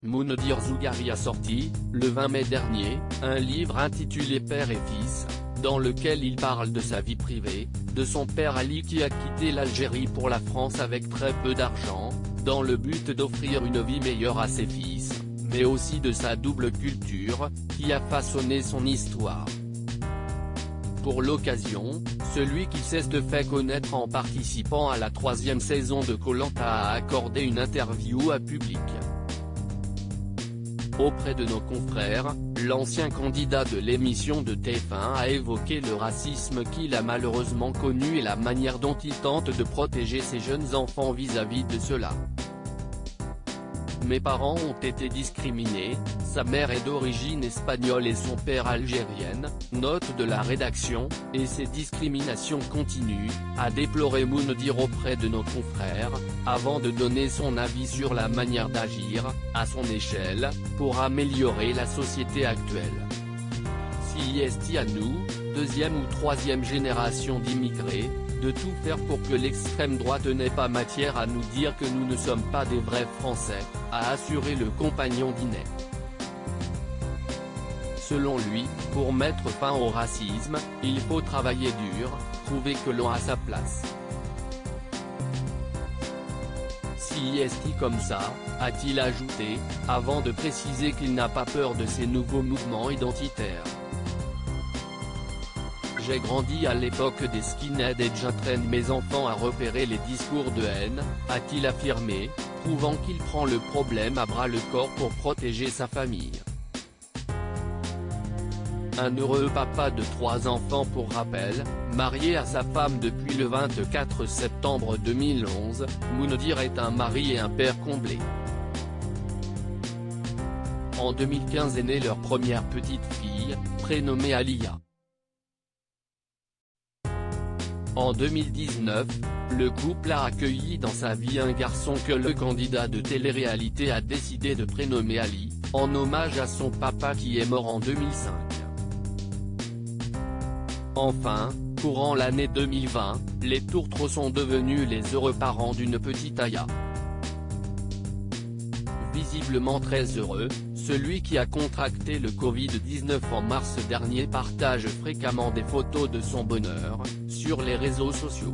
Moundir Zougari a sorti, le 20 mai dernier, un livre intitulé Père et Fils, dans lequel il parle de sa vie privée, de son père Ali qui a quitté l'Algérie pour la France avec très peu d'argent, dans le but d'offrir une vie meilleure à ses fils, mais aussi de sa double culture, qui a façonné son histoire. Pour l'occasion, celui qui s'est fait connaître en participant à la 3e saison de Koh-Lanta a accordé une interview à Public. Auprès de nos confrères, l'ancien candidat de l'émission de TF1 a évoqué le racisme qu'il a malheureusement connu et la manière dont il tente de protéger ses jeunes enfants vis-à-vis de cela. Mes parents ont été discriminés, sa mère est d'origine espagnole et son père algérienne, note de la rédaction, et ces discriminations continuent, a déploré Moundir auprès de nos confrères, avant de donner son avis sur la manière d'agir, à son échelle, pour améliorer la société actuelle. Si est à nous, 2e ou 3e génération d'immigrés, de tout faire pour que l'extrême droite n'ait pas matière à nous dire que nous ne sommes pas des vrais Français, a assuré le compagnon d'Inet. Selon lui, pour mettre fin au racisme, il faut travailler dur, prouver que l'on a sa place. Si est comme ça, a-t-il ajouté, avant de préciser qu'il n'a pas peur de ces nouveaux mouvements identitaires. J'ai grandi à l'époque des skinheads et j'entraîne mes enfants à repérer les discours de haine, a-t-il affirmé, prouvant qu'il prend le problème à bras-le-corps pour protéger sa famille. Un heureux papa de 3 enfants pour rappel, marié à sa femme depuis le 24 septembre 2011, Moundir est un mari et un père comblé. En 2015 est née leur première petite fille, prénommée Alia. En 2019, le couple a accueilli dans sa vie un garçon que le candidat de télé-réalité a décidé de prénommer Ali, en hommage à son papa qui est mort en 2005. Enfin, courant l'année 2020, les tourtereaux sont devenus les heureux parents d'une petite Aya. Visiblement très heureux, celui qui a contracté le Covid-19 en mars dernier partage fréquemment des photos de son bonheur, sur les réseaux sociaux.